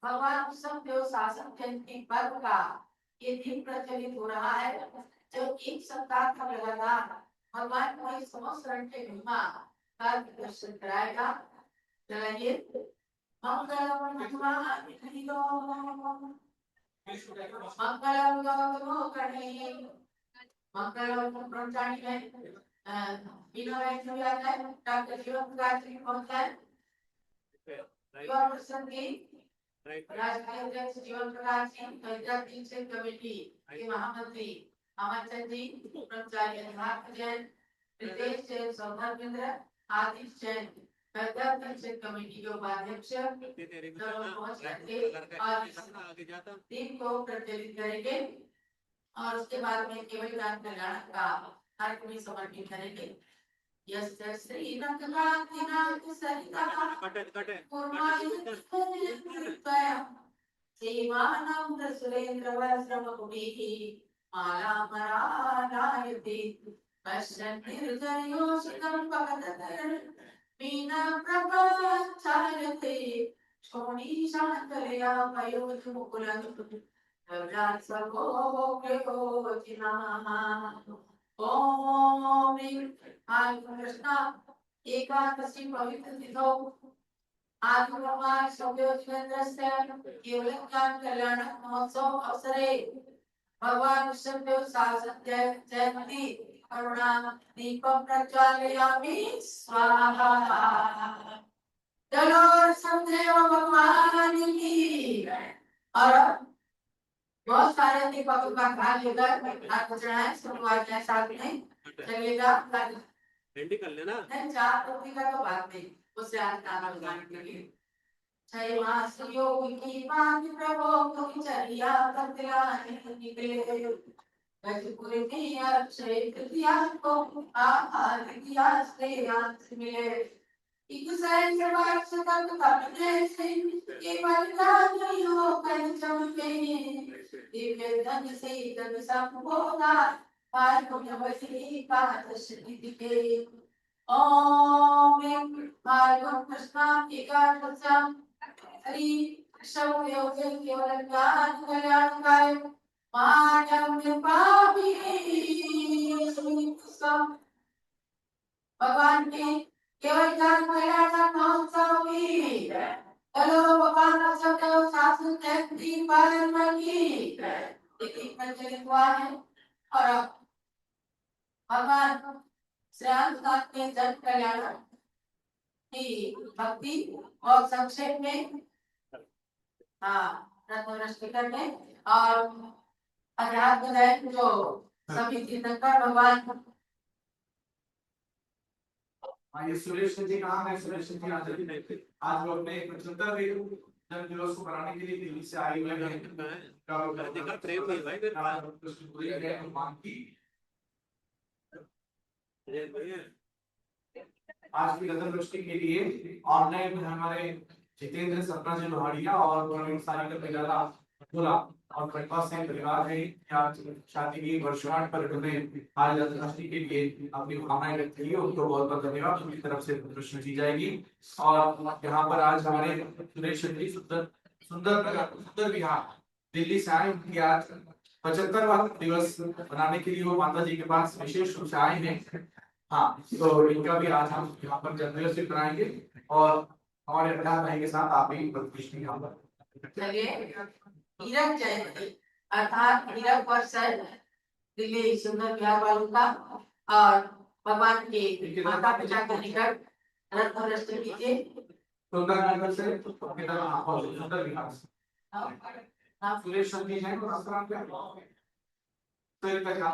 भगवान सबदेव शासन जयंती पर्व का ये दिन प्रचलित हो रहा है, जो एक सप्ताह का लगातार भगवान को इस समस्त के महिमा का दर्शन कराएगा। चलिए मंगलम भगवान हरिओ मंगलम गौतमो कणे मंगलम ब्रह्मचारी है बिना वैष्णव आता है डॉक्टर जीवन गायत्री पहुंचता है युवा प्रसन्न की राष्ट्रीय अध्यक्ष जीवन प्रकाश जी, पंचायत शिक्षक कमेटी के महामंत्री अमरचंद जी, ब्रह्मचारी अध्यापक जैन, रितेश जैन, सौभाग्येंद्र, आदित्य जैन, पंचायत शिक्षक कमेटी के उपाध्यक्ष पहुंच करके और टीम को प्रज्वलित करेंगे और उसके बाद में केवल ज्ञान कल्याण का कार्यक्रम समर्पित करेंगे। यस्य श्री रंगनाथ सरिता सेवानंद सुरेंद्र वज्रमुखिः मालामरानायते पश्यन् निर्जयोषितं भगतधर मीना प्रभाचार्यते शोणीशान्तलया पयोधमुकुलं रव्यात् सर्वो प्रयोजिनः। ओम आज कृष्णा एकादशी पवित्र तिथौ आज भगवान सौदेवचंद्रस्य केवल ज्ञान कल्याण महोत्सव अवसरे भगवान विष्णुदेव शासन जयंती करुणा दीपं प्रज्वालयामि स्वाहा। चलो समदेव भगवान की। और बहुत सारे दीपक का भाग लेकर आपको चढ़ाएं शुरुआत है साथ में चलिएगा भिंडी कर लेना नहीं चार टोपी का तो बात नहीं उससे आना लगाने के लिए छह मास योग की बात प्रभु तुम चरिया बतलाने निकले गजपुर की अक्षय तृतीया को आहार दिया श्रेयांश मिले एक सैन वर्ष तक कपड़े से केवल रानियों कर चमके दिव्य धन से धन सब होगा पार पुण्यवती का दर्शन दिखे। ओम भार्गव कृष्णा एकादशम हरि शव योगे केवल ज्ञान कल्याण काय मानव कृपाभि भगवान के केवल ज्ञान कल्याण महोत्सव की हेलो भगवान सबदेव शासन जयंती पालन की एक प्रचलित हुआ है और भगवान श्रीनाथ के जन कल्याण की भक्ति और संक्षेप में रत्न में और अध्यात्म जो सभी तीर्थंकर भगवान ये सुरेश जी कहाँ है? सुरेश जी आज वो अपने 75वें जन्म दिवस को मनाने के लिए दिल्ली से आए हुए हैं। देखा प्रेम नहीं भाई आज की रत्न रोशनी के लिए ऑनलाइन हमारे जितेंद्र सपना जी लोहाड़िया और प्रवीण सारी का पिलाला बोला और कृपा सिंह परिवार है आज शादी की वर्षगांठ पर उन्होंने आज रत्नोत्सव के लिए अपनी भावनाएं व्यक्त की, उनको बहुत बहुत धन्यवाद उनकी तरफ से प्रश्न की जाएगी। और यहाँ पर आज हमारे सुरेश जी सुंदर विहार दिल्ली से आए, उनकी आज 75वां दिवस मनाने के लिए वो माता जी के पास विशेष रूप से आए हैं। हाँ, तो इनका भी आज हम यहाँ पर जन्मदिवस भी कराएंगे और हमारे अध्यात्म भाई के साथ आप भी प्रतिष्ठित यहाँ पर चलिए हीरक जयंती अर्थात हीरक वर्षन दिल्ली सुंदर विहार वालों का और भगवान के माता पिता के निकट रत्न रचना कीजिए। सुंदर विहार से सुंदर विहार सुरेश जी हैं तो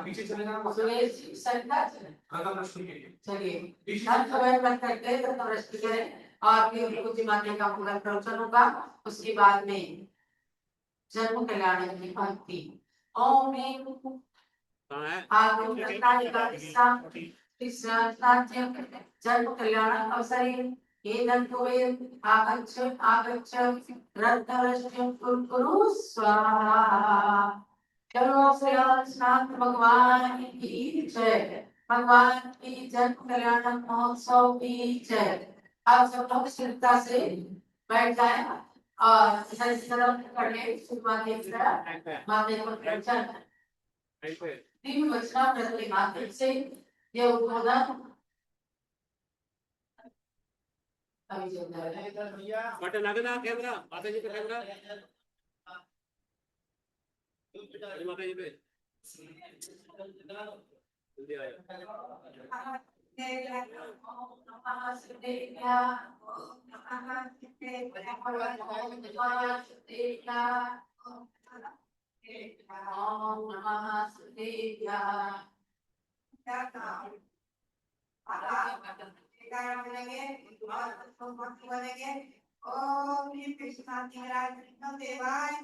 पीछे चले जाना सुरेश सरकार रत्न रचना के लिए चलिए खबर बंद करके रत्न रचना करें और फिर पूज्य माता का पूरा प्रवचन होगा। उसके बाद में जन्म कल्याण की भक्ति ओम जन्म कल्याण अवसरे ये दंतोवे आगच्छ आगच्छ रत्नरश्मिं कुरु स्वाहा। चलो श्रीनाथ भगवान की जय, भगवान की जन्म कल्याण महोत्सव की जय। आप सब लोग स्थिरता से बैठ जाएं और सरल करने शुरुआत माते को प्रचार तीन वचना प्रति माते से ये उद्बोधन अभी चल रहा है बटन आगे ना कैमरा माता जी पे कैमरा माता जी पे जल्दी आया ओम कृष्ण देवाय ओम कृष्ण देवाय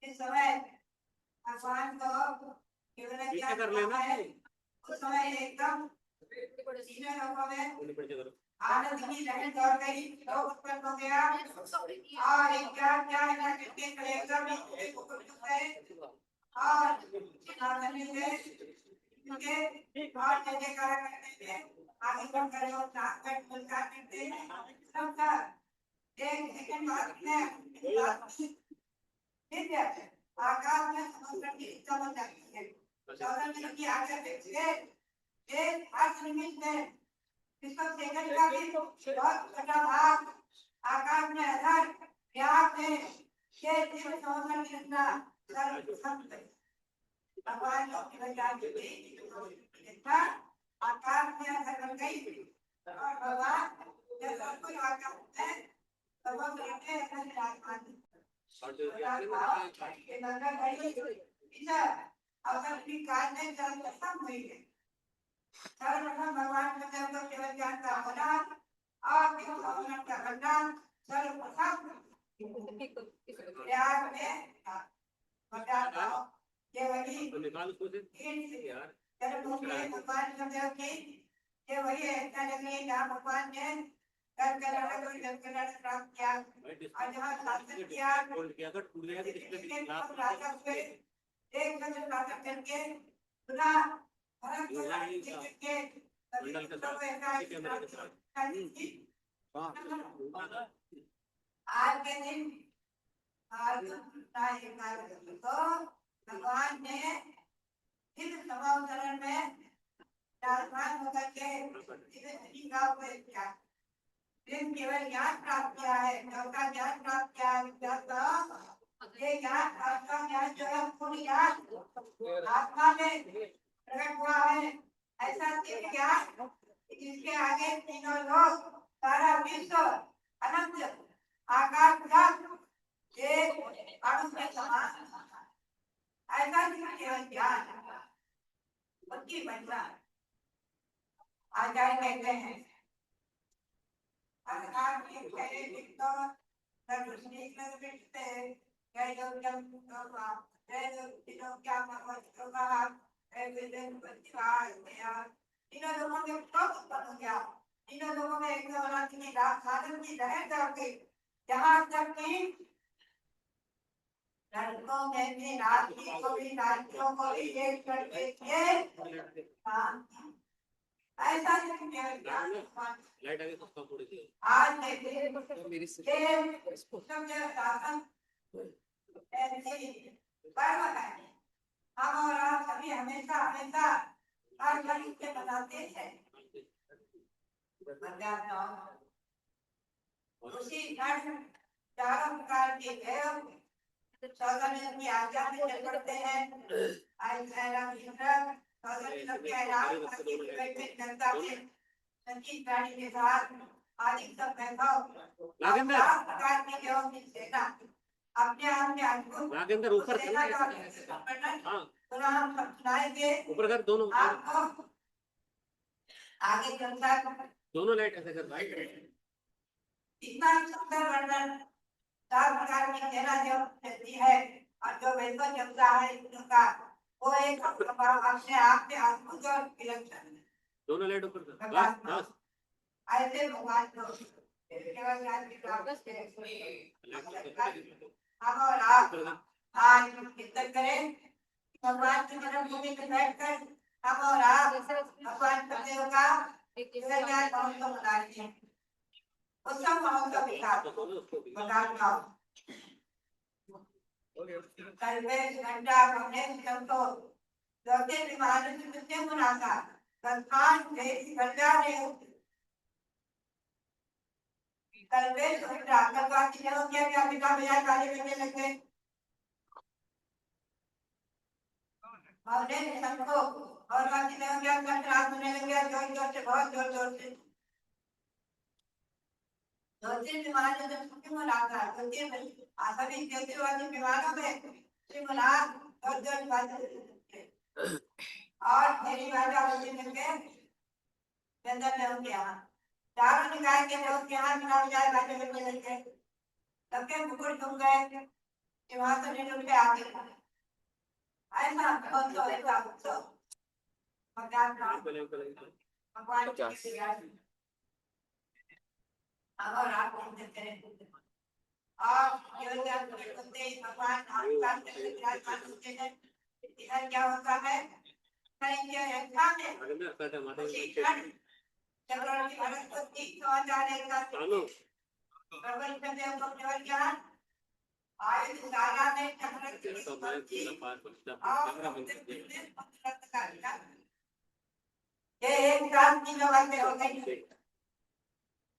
इस समय भगवान को केवल क्या कर लेना उस समय एकदम तीनों लोगों में आनंद की लहर दौड़ गई लोग उत्पन्न हो गया और एक क्या क्या है कितने कलेक्टर भी गए और चिल्लाने लगे उनके और जय जयकार करते थे आगे बढ़कर और नाक पर फुलका करते सबका एक सेकंड बाद में ठीक है आकाश में समुद्र की चमक जाती है चौदह की आगे देखिए एक अर्थ निमित्त में इसका सेकंड का भी बहुत छोटा भाग आकाश में अधर व्यास में ये जीव समुद्र की रचना सर्वसंत भगवान की वजह से आकाश में अधर बन गई और भगवान जब सब कुछ आकाश है तब वो रहते हैं आसमान अगर भी कार्य सर्वप्रथम हुई है सर्वप्रथम भगवान को जब तो केवल ज्ञान का होना और केवल का करना सर्वप्रथम प्रयाग में बताता ये वही भगवान समझो कि ये वही ऐसा लगे जहाँ भगवान ने प्राप्त किया और जहाँ शासन किया एक शासन करके पुनः आज के दिन तो भगवान ने इस समावतरण में होकर के का उपयोग किया केवल ज्ञान प्राप्त किया है का ज्ञान प्राप्त किया है ये ज्ञान आपका ज्ञान जो है पूरी ज्ञान आत्मा में प्रकट हुआ है ऐसा दिव्य ज्ञान जिसके आगे तीनों लोग सारा विश्व अनंत आकाश का एक अणु के समान ऐसा दिव्य ज्ञान उनकी महिमा आचार्य कहते हैं अर्थात ये पहले लिखता सर्वश्रेष्ठ लिखते हैं जय जगदम जय जगदम क्या होगा एविडेंस प्रतिवाद इन लोगों के कब उत्पन्न हो गया इन लोगों में एक साधन की लहर दौड़ गई जहाँ तक कि लड़कों में भी रात्रि को भी लड़कियों को भी एक करके थे। हाँ, ऐसा नहीं किया। लाइट आ गई तो कम थोड़ी सी आज देखिए ये सब शासन ऐसी कर्म है। हम और आप सभी हमेशा हमेशा हर घड़ी से बनाते हैं। उसी क्षण चारों प्रकार के देव सौगंध की आज्ञा में चल पड़ते हैं। जनता से संगीत गाड़ी के साथ आदि सब वैभव प्रकार की देवों की सेना अपने आप में अद्भुत नागेंद्र ऊपर सेना का वर्णन हाँ पुनः हम सब सुनाएंगे ऊपर कर दोनों आपको। आगे दोनों लाइट ऐसे कर भाई इतना सुंदर वर्णन चार प्रकार की सेना जो चलती है और जो वैभव चलता है उनका वो एक अपने आप में अद्भुत और विलक्षण है। दोनों लाइट ऊपर कर बस बस ऐसे भगवान को केवल ज्ञान की प्राप्ति से हम और आप आज चिंतन करें। भगवान की जन्मभूमि में बैठकर हम और आप भगवान पतिदेव का ज्ञान महोत्सव मना रहे हैं। उत्सव महोत्सव के साथ बताओ कल्पेश घंटा हमने सबको लौटे विमान से कितने मुनाफा संस्थान देश घंटा ने कल्पेश घंटा कलवा की जगह क्या क्या बिना बिना काले करने लगे। हमने सबको और बाकी जगह क्या कंट्राक्ट होने लगे जोर जोर से बहुत जोर जोर से दो-तीन विमान जब छुट्टी मुलाका होती है सभी ज्योतिर्वादी विमानों में श्री मुलाक और जोर बाजी और मेरी बाजा होती लगे चंदन देव के यहाँ चारों निकाय के लोग के यहाँ बिना बिना बातें करने लगे। सबके मुकुट झूम गए कि वहां से निकल के आगे ऐसा बहुत तो ऐसा तो भगवान की और आप करें और योजना करते भगवान काम करते विराजमान होते हैं। इधर क्या होता है करेंगे रक्षा में उसी क्षण चक्रवर्ती भरत को 3,000 एक का प्रबल देव को केवल ज्ञान आयुध सारा में चक्रवर्ती ये एक साथ की बातें हो गई।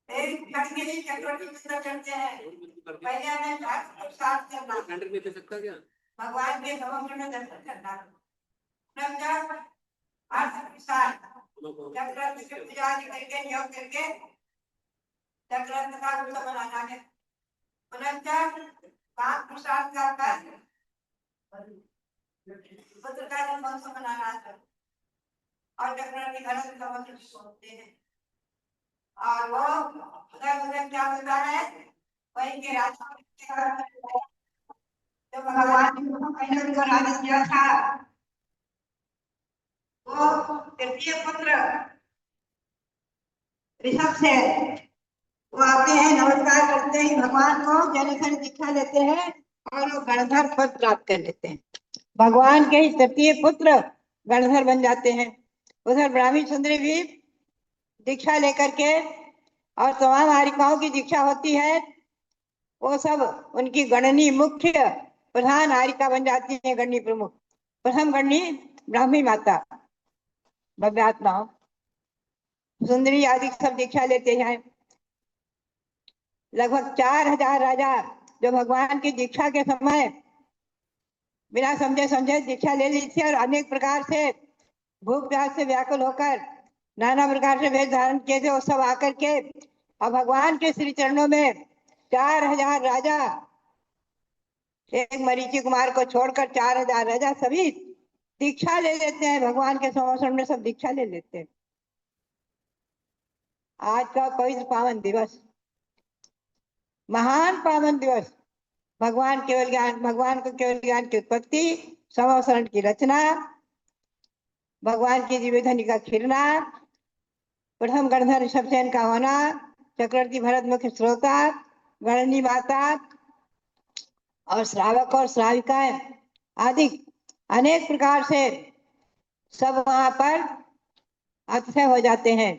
एक कठिन चक्रवर्ती मित्र करते हैं पहले हमें भक्त को साथ करना कैंडल में दे सकता क्या भगवान के समक्ष में दर्शन करना नंबर अर्थ प्रसाद चक्रवर्ती की पूजा करके योग करके चक्रवर्ती का उत्सव मनाना है। नंबर काम प्रसाद का कार्य पुत्र का जन्मोत्सव मनाना है और चक्रवर्ती भरत समक्ष होते हैं और वो उधर क्या होता है वही के राजा जो भगवान ने को राजा दिया था वो तृतीय पुत्र ऋषभ से वो आते हैं नमस्कार करते हैं भगवान को जलखंड दीक्षा लेते हैं और वो गणधर पद प्राप्त कर लेते हैं। भगवान के ही तृतीय पुत्र गणधर बन जाते हैं। उधर ब्राह्मी सुंदरी भी दीक्षा लेकर के और तमाम हारिकाओं की दीक्षा होती है वो सब उनकी गणनी मुख्य प्रधान हारिका बन जाती है। गणनी प्रमुख प्रथम गणनी ब्राह्मी माता भव्यात्मा सुंदरी आदि सब दीक्षा लेते हैं। लगभग 4,000 राजा जो भगवान की दीक्षा के समय बिना समझे समझे दीक्षा ले ली थी और अनेक प्रकार से भूख प्यास से व्याकुल होकर नाना प्रकार से वेश धारण किए थे वो सब आकर के और भगवान के श्री चरणों में 4,000 राजा एक मरीचि कुमार को छोड़कर 4,000 राजा सभी दीक्षा ले लेते हैं। भगवान के समर्थन में सब दीक्षा ले लेते हैं। आज का पवित्र पावन दिवस महान पावन दिवस भगवान केवल ज्ञान भगवान को केवल ज्ञान की उत्पत्ति समवसरण की रचना भगवान की दिव्यधनी का खिलना प्रथम गणधर ऋषभ सेन का होना चक्रवर्ती भरत मुख्य श्रोता गणनी माता और श्रावक और श्राविकाएं आदि अनेक प्रकार से सब वहां पर अतिशय हो जाते हैं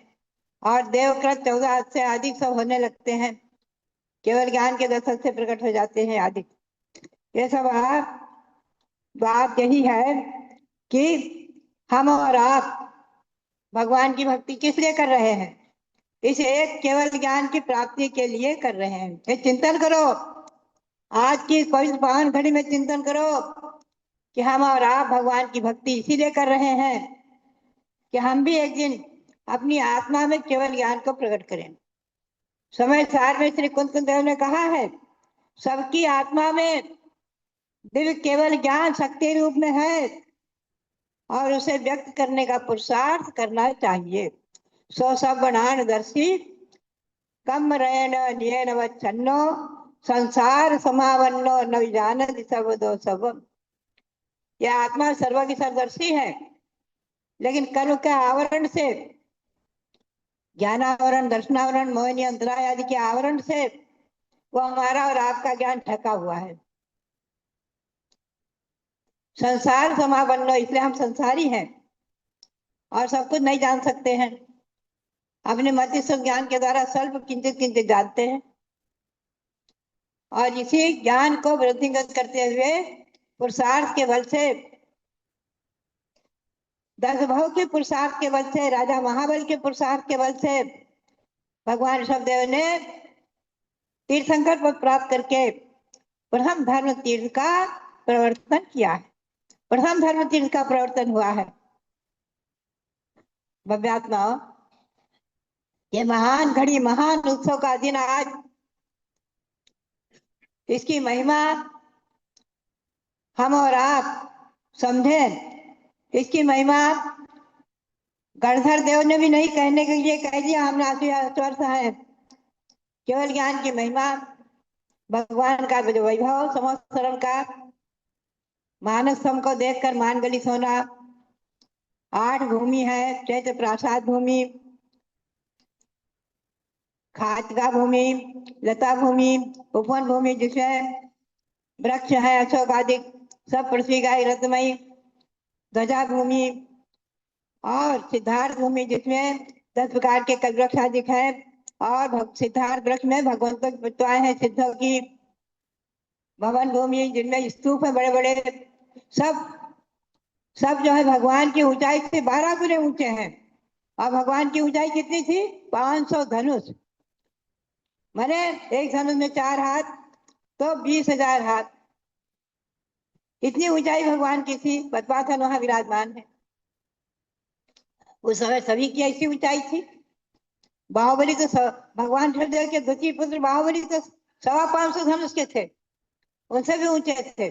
और देवकृत 14 से अधिक सब होने लगते हैं, केवल ज्ञान के दर्शन से प्रकट हो जाते हैं आदि। ये सब बात यही है कि हम और आप भगवान की भक्ति किस लिए कर रहे हैं? इस एक केवल ज्ञान की प्राप्ति के लिए कर रहे हैं। ये चिंतन करो, आज की पवित्र पावन घड़ी में चिंतन करो कि हम और आप भगवान की भक्ति इसीलिए कर रहे हैं कि हम भी एक दिन अपनी आत्मा में केवल ज्ञान को प्रकट करें। समय सार में श्री कुंत देव ने कहा है, सबकी आत्मा में दिव्य केवल ज्ञान शक्ति रूप में है और उसे व्यक्त करने का पुरुषार्थ करना चाहिए। सो सगुणानदर्शी कम रयन नियन वच्छन्नो संसार समावन्नो न जानति सर्वदो सब। यह आत्मा सर्वज्ञ सर्वदर्शी है, लेकिन कर्म के आवरण से, ज्ञानावरण, दर्शनावरण, मोहिनी अंतराय आदि के आवरण से वो हमारा और आपका ज्ञान ढका हुआ है। संसार समावन्नो, इसलिए हम संसारी हैं और सब कुछ नहीं जान सकते हैं। अपने मतिस्थ ज्ञान के द्वारा स्वल्प किंचित किंचित जानते हैं और इसी ज्ञान को वृद्धिगत करते हुए पुरुषार्थ के बल से, 10 भाव के पुरुषार्थ के बल से, राजा महाबल के पुरुषार्थ के बल से भगवान ऋषभदेव ने तीर्थंकर पद प्राप्त करके प्रथम धर्म तीर्थ का प्रवर्तन किया है। प्रथम धर्म तीर्थ का प्रवर्तन हुआ है। भव्यात्मा, ये महान घड़ी, महान उत्सव का दिन आज, इसकी महिमा हम और आप समझें। इसकी महिमा गणधर देव ने भी नहीं कहने के लिए कह दिया, हम नास्वर्थ है। केवल ज्ञान की महिमा, भगवान का जो वैभव, समस्तरण का मानस को देखकर मान गली सोना। 8 भूमि है, चैत्र प्रासाद भूमि, खाचगा भूमि, लता भूमि, उपवन भूमि जिसमें वृक्ष है अशोक आदि, सब पृथ्वी का रत्नमयी, ध्वजा भूमि और सिद्धार्थ भूमि जिसमें 10 प्रकार के कलवृक्ष आदि है और सिद्धार्थ वृक्ष में भगवंतों की प्रतिमाएं हैं सिद्धों की। भवन भूमि जिनमें स्तूप है बड़े बड़े, सब जो है भगवान की ऊंचाई से 12 गुने ऊंचे हैं। और भगवान की ऊंचाई कितनी थी? 500 धनुष, माने एक धनुष में 4 हाथ तो 20,000 हाथ, इतनी ऊंचाई भगवान की थी। पद्मासन वहां विराजमान है। उस समय सभी की ऐसी ऊंचाई थी। बाहुबली तो भगवान ऋषभदेव के द्वितीय पुत्र बाहुबली तो 525 धनुष के थे, उनसे भी ऊंचे थे।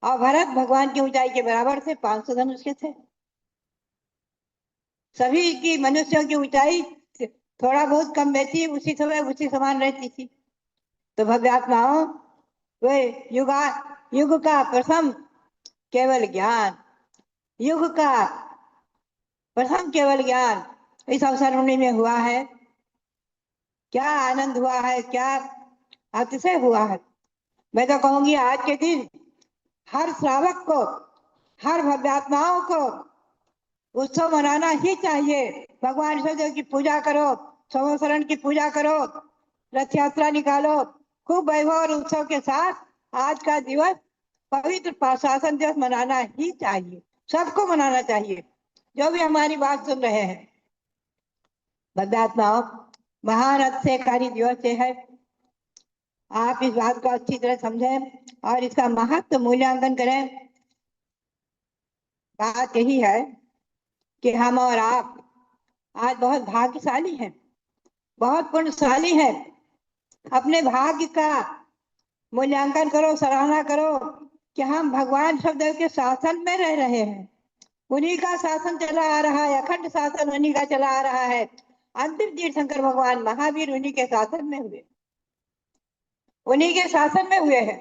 और भरत भगवान की ऊंचाई के बराबर थे, 500 धनुष के थे। सभी की मनुष्यों की ऊंचाई थोड़ा बहुत कम रहती, उसी समय उसी समान रहती थी। तो भव्यात्माओं, वे युग का प्रथम केवल ज्ञान, युग का प्रथम केवल ज्ञान इस अवसर में हुआ है। क्या आनंद हुआ है, क्या अतिशय हुआ है। मैं तो कहूंगी आज के दिन हर श्रावक को, हर भव्यात्माओं को उत्सव मनाना ही चाहिए। भगवान ऋषभदेव की पूजा करो, संवत्सरण की पूजा करो, रथ यात्रा निकालो, खूब वैभव और उत्सव के साथ आज का दिवस पवित्र प्रशासन दिवस मनाना ही चाहिए। सबको मनाना चाहिए जो भी हमारी बात सुन रहे हैं। भव्यात्माओं, महान अतिशयकारी दिवस है। आप इस बात को अच्छी तरह समझें और इसका महत्व मूल्यांकन करें। बात यही है कि हम और आप आज बहुत भाग्यशाली हैं, बहुत पुण्यशाली हैं। अपने भाग्य का मूल्यांकन करो, सराहना करो कि हम भगवान ऋषभदेव के शासन में रह रहे हैं। उन्हीं का शासन चला आ रहा है, अखंड शासन उन्हीं का चला आ रहा है। अंतिम तीर्थंकर भगवान महावीर उन्हीं के शासन में हुए, उन्हीं के शासन में हुए हैं।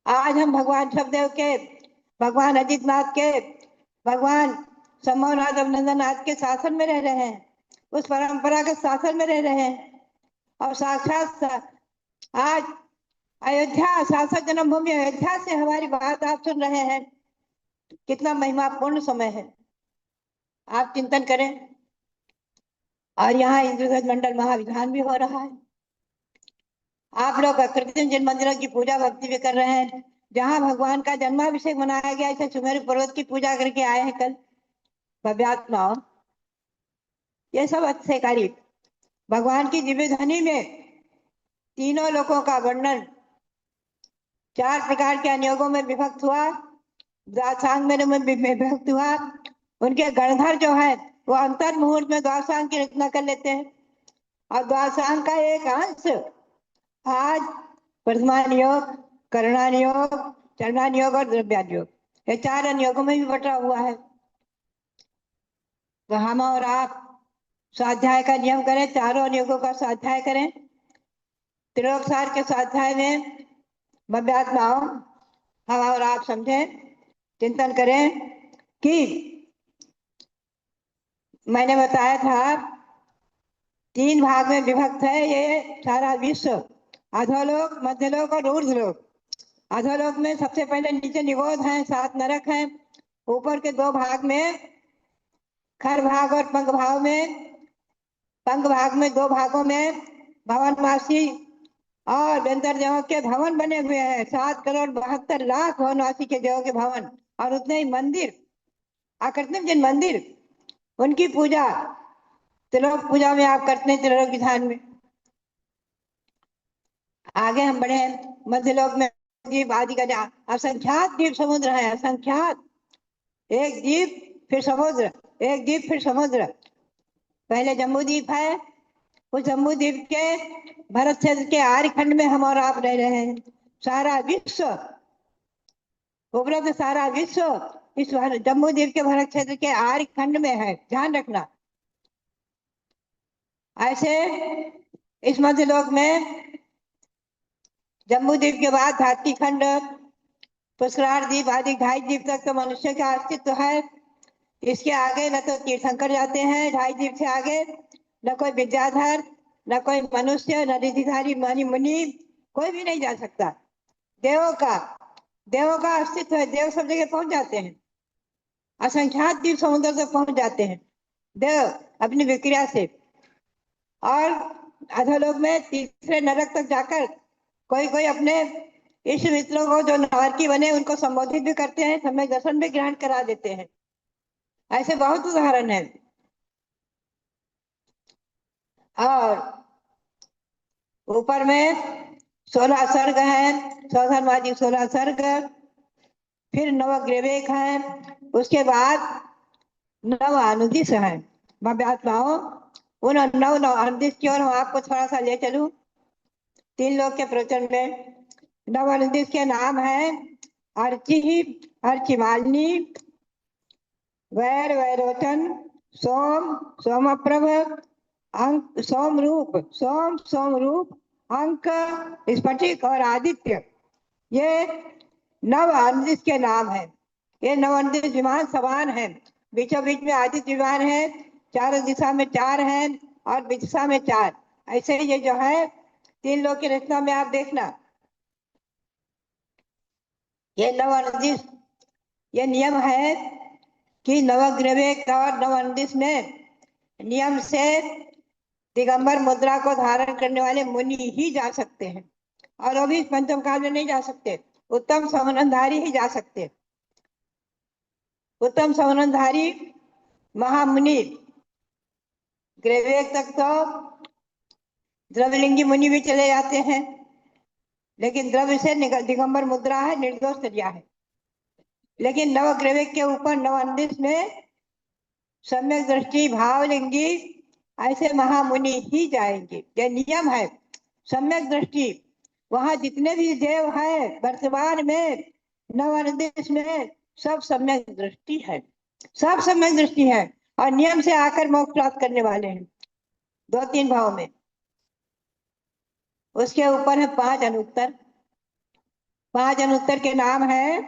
आज हम भगवान ऋषभदेव के, भगवान अजितनाथ के, भगवान संभवनाथ अभिनंदननाथ के शासन में रह रहे हैं, उस परंपरा के शासन में रह रहे हैं। और साक्षात आज अयोध्या, शाश्वत जन्मभूमि अयोध्या से हमारी बात आप सुन रहे हैं। कितना महिमापूर्ण समय है, आप चिंतन करें। और यहाँ इंद्रध्वज मंडल महाविधान भी हो रहा है। आप लोग कृत्रिम जिन मंदिरों की पूजा भक्ति भी कर रहे हैं, जहाँ भगवान का जन्माभिषेक मनाया गया, ऐसे सुमेरु पर्वत की पूजा करके आए हैं कल भव्यात्माओं। ये सब अच्छे कार्य। भगवान की दिव्य ध्वनि में तीनों लोकों का वर्णन 4 प्रकार के अनुयोगों में विभक्त हुआ, द्वादशांग में विभक्त हुआ। उनके गणधर जो है वो अंतर मुहूर्त में द्वादशांग की रचना कर लेते हैं, और द्वादशांग का एक अंश आज वर्तमान योग, करणान योग, चरणान योग और द्रव्यान योग, ये 4 अनुयोगों में भी बटा हुआ है। तो हम और आप स्वाध्याय का नियम करें, चारों अनुयोगों का स्वाध्याय करें। त्रिलोकसार के स्वाध्याय में भव्यात्माओं हम और आप समझें, चिंतन करें कि मैंने बताया था 3 भाग में विभक्त है ये सारा विश्व, अधोलोक, मध्यलोक और ऊर्ध्वलोक। अधोलोक में सबसे पहले नीचे निगोध हैं, 7 नरक हैं। ऊपर के 2 भाग में खर भाग और पंग भाग में 2 भागों में भवनवासी और व्यंतर के भवन बने हुए हैं। 7,72,00,000 भवनवासी के देवों के भवन, और उतने ही मंदिर, आकृतिम जिन मंदिर, उनकी पूजा त्रिलोक पूजा में आप करते हैं, त्रिलोक विधान में। आगे हम बढ़े, मध्यलोक में द्वीप आदि का असंख्यात द्वीप समुद्र है, असंख्यात। एक द्वीप फिर समुद्र, एक द्वीप फिर समुद्र। पहले जम्बू द्वीप है, उस जम्बू द्वीप के भरत क्षेत्र के आर्यखंड में हम और आप रह रहे हैं। सारा विश्व, उपलब्ध सारा विश्व इस जम्बू द्वीप के भरत क्षेत्र के आर्यखंड में है, ध्यान रखना। ऐसे इस मध्यलोक में जम्बू द्वीप के बाद धात्री खंड, पुष्करार द्वीप आदि 2.5 द्वीप तक तो मनुष्य का अस्तित्व है। इसके आगे न तो तीर्थंकर जाते हैं, 2.5 द्वीप से आगे न कोई विद्याधर, न कोई मनुष्य, न रिधिधारी मानी मुनि, कोई भी नहीं जा सकता। देवों का अस्तित्व है, देव सब जगह पहुंच जाते हैं, असंख्यात द्वीप समुद्र तक पहुंच जाते हैं देव अपनी विक्रिया से। और अधोलोक में तीसरे नरक तक जाकर कोई अपने इष्ट मित्रों को जो नरकी बने उनको संबोधित भी करते हैं, सम्यक दर्शन भी ग्रहण करा देते हैं। ऐसे बहुत उदाहरण है। और ऊपर में 16 सर्ग हैं, स्वधर्मादि 16 सर्ग, फिर नवग्रवेक हैं, उसके बाद 9 अनुदिश हैं। भव्यात्माओं, उन 9 अनुदिश की ओर हम आपको थोड़ा सा ले चलूं। 3 लोग के प्रवचन में 9 अनुदिश के नाम है अर्ची, अर्चिमालिनी, वैर, वैरोचन, सोम, सोमप्रभ, अंक, सोमरूप, सोमरूप, अंक, स्फटिक और आदित्य, ये 9 अनुदिश के नाम है। ये 9 अनुदिश विमान समान है, बीचों बीच में आदित्य विमान है, चारों दिशा में 4 हैं और दिशा में 4। ऐसे ये जो है 3 लोग की रचना में आप देखना, ये 9 अनुदिश, ये नियम है कि नवग्रवेक और 9 अनुदिश में नियम से दिगंबर मुद्रा को धारण करने वाले मुनि ही जा सकते हैं, और वो भी पंचम काल में नहीं जा सकते। उत्तम समनधारी ही जा सकते। उत्तम समनधारी महामुनि ग्रवेक तक तो द्रवलिंगी मुनि भी चले जाते हैं, लेकिन द्रव्य से दिगंबर मुद्रा है, निर्दोष तरिया है। लेकिन नवग्रवेक के ऊपर 9 अनुदिश में सम्यक दृष्टि भावलिंगी ऐसे महामुनि ही जाएंगे, ये नियम है। सम्यक दृष्टि, वहां जितने भी देव हैं वर्तमान में 9 अनुदिश में सब सम्यक दृष्टि है, सब सम्यक दृष्टि है, और नियम से आकर मोक्ष प्राप्त करने वाले हैं 2-3 भाव में। उसके ऊपर है 5 अनुत्तर। 5 अनुत्तर के नाम है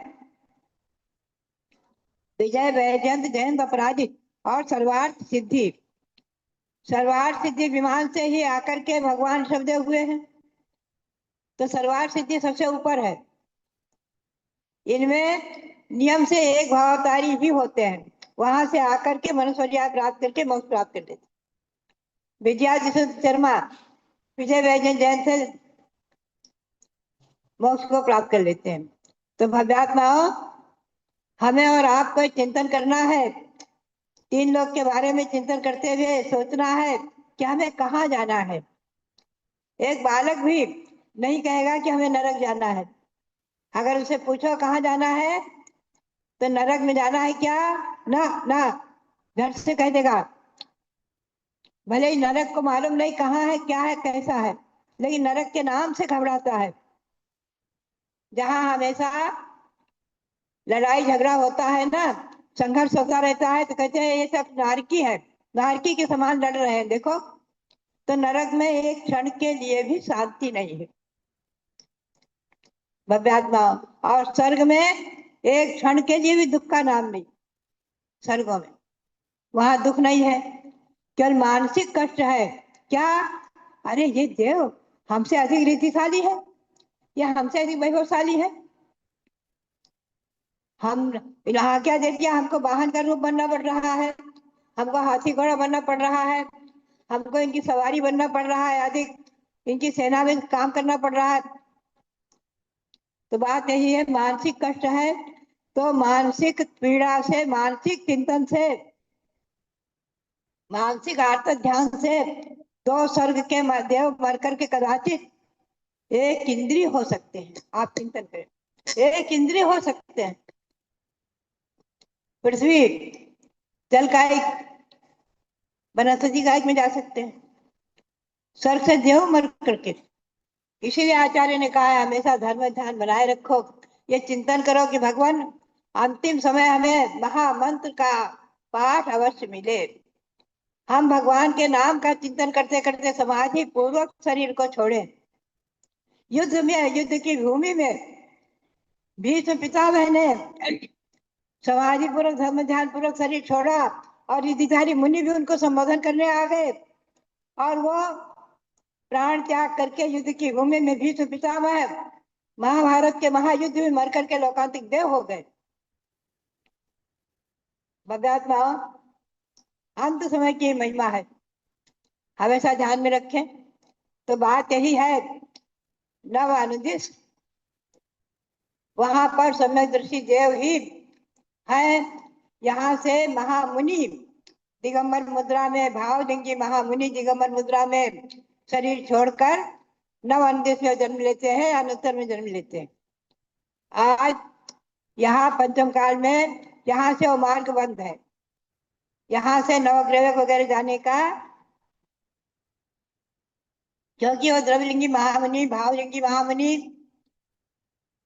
विजय, वैजयंत, जयंत, अपराजित और सर्वार्थ सिद्धि। सर्वार्थ सिद्धि विमान से ही आकर के भगवान शब्द हुए हैं। तो सर्वार्थ सिद्धि सबसे ऊपर है। इनमें नियम से एक भावावतारी ही होते हैं, वहां से आकर के मनुष्य प्राप्त करके मोक्ष प्राप्त कर देते। विजया शर्मा विजय वैजन जैन से मोक्ष को प्राप्त कर लेते हैं। तो भव्यात्माओं, हमें और आपको चिंतन करना है। 3 लोग के बारे में चिंतन करते हुए सोचना है कि हमें कहाँ जाना है। एक बालक भी नहीं कहेगा कि हमें नरक जाना है। अगर उसे पूछो कहाँ जाना है तो नरक में जाना है क्या, ना ना, झट से कह देगा। भले ही नरक को मालूम नहीं कहाँ है, क्या है, कैसा है, लेकिन नरक के नाम से घबराता है। जहां हमेशा लड़ाई झगड़ा होता है ना, संघर्ष होता रहता है, तो कहते हैं ये सब नारकी है, नारकी के समान लड़ रहे हैं। देखो, तो नरक में एक क्षण के लिए भी शांति नहीं है भव्यात्मा। और स्वर्ग में एक क्षण के लिए भी दुख का नाम नहीं। स्वर्गों में वहां दुख नहीं है, केवल मानसिक कष्ट है। क्या, अरे ये देव हमसे अधिक रीतिशाली है या हमसे अधिक वैभवशाली है। हम यहाँ क्या दे दिया, हमको वाहन का रूप बनना पड़ रहा है, हमको हाथी घोड़ा बनना पड़ रहा है, हमको इनकी सवारी बनना पड़ रहा है, अधिक इनकी सेना में काम करना पड़ रहा है। तो बात यही है, मानसिक कष्ट है। तो मानसिक पीड़ा से, मानसिक चिंतन से, मानसिक आर्त ध्यान से 2 स्वर्ग के देव मरकर के कदाचित एक इंद्रिय हो सकते हैं। आप चिंतन करें, एक इंद्रिय हो सकते हैं। पृथ्वी जल कायिक, वनस्पति कायिक में जा सकते हैं, स्वर्ग से देव मर करके। इसीलिए आचार्य ने कहा है हमेशा धर्म ध्यान बनाए रखो, ये चिंतन करो कि भगवान अंतिम समय हमें महामंत्र का पाठ अवश्य मिले। हम भगवान के नाम का चिंतन करते करते समाधि पूर्वक शरीर को छोड़े। युद्ध में, युद्ध की भूमि में भीष्म पितामह ने समाधि पूर्वक धर्म ध्यान पूर्वक शरीर छोड़ा और युधिष्ठिर मुनि भी उनको संबोधन करने आ गए और वो प्राण त्याग करके युद्ध की भूमि में भीष्म पितामह महाभारत के महायुद्ध में मर करके लोकांतिक देव हो गए। भव्यात्मा अंत समय की महिमा है, हमेशा ध्यान में रखें। तो बात यही है, नव अनुदिश वहां पर सम्यक दृष्टि देव ही है। यहाँ से महामुनि दिगंबर मुद्रा में, भावलिंगी महामुनि दिगंबर मुद्रा में शरीर छोड़कर नव अनुदेश में जन्म लेते हैं, अनंतर में जन्म लेते हैं। आज यहाँ पंचम काल में यहाँ से वो मार्ग बंद है, यहाँ से नवग्रह वगैरह जाने का, क्योंकि वो द्रव्यलिंगी महामुनि, भावलिंगी महामुनि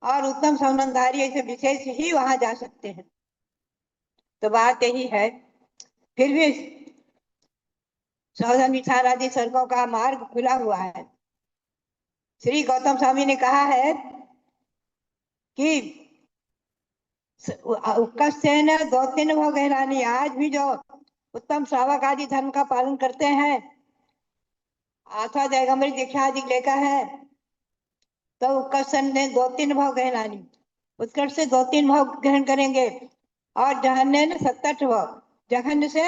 और उत्तम सौनंधारी ऐसे विशेष ही वहां जा सकते हैं। तो बात यही है, फिर भी सौधन विचार आदि स्वर्गों का मार्ग खुला हुआ है। श्री गौतम स्वामी ने कहा है कि उपकसेन 2-3 भव गहरानी, आज भी जो उत्तम श्रावक आदि धर्म का पालन करते हैं अथवा जयगंबरी दीक्षा आदि लेकर है, तो उपकसन ने 2-3 भव गहरानी, उत्कर्ष से 2-3 भव ग्रहण करेंगे। और जहन्नैन 27 भव, जघन्य से,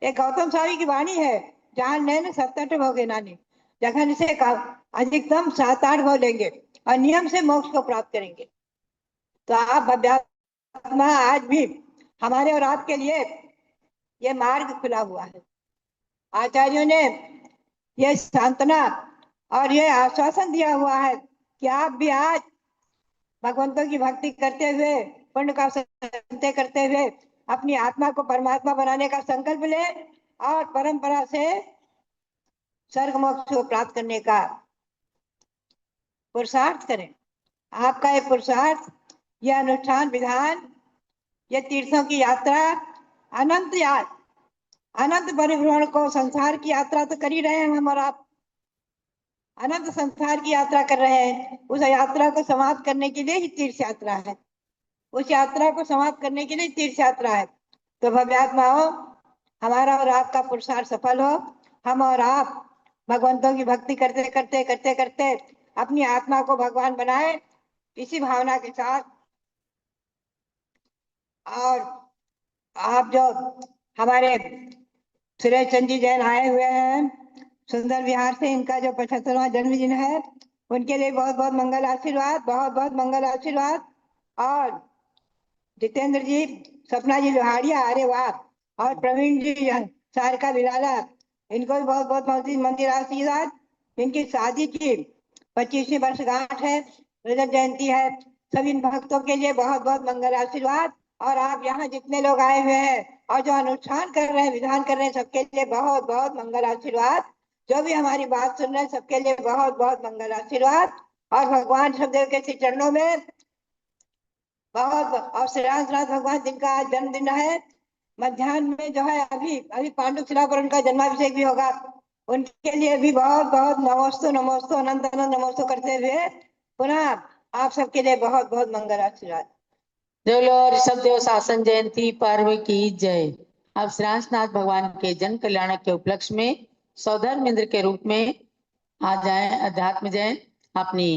एक गौतम स्वामी की वाणी है, जहन्नैन 27 भव गहरानी, जघन्य से अधिकतम 7-8 भव लेंगे और नियम से मोक्ष को प्राप्त करेंगे। तो आप भव्यात्मा, आज भी हमारे और आपके लिए ये मार्ग खुला हुआ है। आचार्यों ने ये सांत्वना और ये आश्वासन दिया हुआ है कि आप भी आज भगवंतों की भक्ति करते हुए, पुण्य का संचय करते हुए अपनी आत्मा को परमात्मा बनाने का संकल्प ले और परंपरा से स्वर्ग मोक्ष को प्राप्त करने का पुरुषार्थ करें। आपका ये पुरुषार्थ, यह अनुष्ठान विधान, यह तीर्थों की यात्रा, अनंत परिभ्रमण को, संसार की यात्रा तो कर ही रहे हैं हम और आप, अनंत संसार की यात्रा कर रहे हैं। उस यात्रा को समाप्त करने के लिए ही तीर्थ यात्रा है, उस यात्रा को समाप्त करने के लिए तीर्थ यात्रा है। तो भव्यात्माओं, हमारा और आपका पुरुषार्थ सफल हो, हम और आप भगवंतों की भक्ति करते करते करते करते अपनी आत्मा को भगवान बनाए, इसी भावना के साथ। और आप जो हमारे सुरेश चंद जी जैन आए हुए हैं सुंदर विहार से, इनका जो 75वां जन्मदिन है, उनके लिए बहुत बहुत मंगल आशीर्वाद, बहुत बहुत मंगल आशीर्वाद। और जितेंद्र जी, सपना जी लोहाड़िया, अरे वाह, और प्रवीण जी सारिका बिराला, इनको भी बहुत बहुत मंदिर आशीर्वाद। इनकी शादी की 25वीं वर्षगांठ है, रजत जयंती है। सभी भक्तों के लिए बहुत बहुत मंगल आशीर्वाद। और आप यहाँ जितने लोग आए हुए हैं और जो अनुष्ठान कर रहे हैं, विधान कर रहे हैं, सबके लिए बहुत बहुत मंगल आशीर्वाद। जो भी हमारी बात सुन रहे हैं, सबके लिए बहुत बहुत मंगल आशीर्वाद। और भगवान शिवदेव के श्री चरणों में बहुत, और श्री रामनाथ भगवान जिनका आज जन्मदिन है, मध्याह्न में जो है अभी अभी पांडु शिला पर उनका जन्माभिषेक भी होगा, उनके लिए भी बहुत बहुत नमोस्तु नमोस्तु अनंत अनंत नमोस्तु करते हुए पुनः आप सबके लिए बहुत बहुत मंगल आशीर्वाद। बोलो ऋषभदेव शासन जयंती पर्व की जय। अब श्री रामनाथ भगवान के जन कल्याण के उपलक्ष्य में सौधर्म इंद्र के रूप में आ जाए अध्यात्म जैन अपनी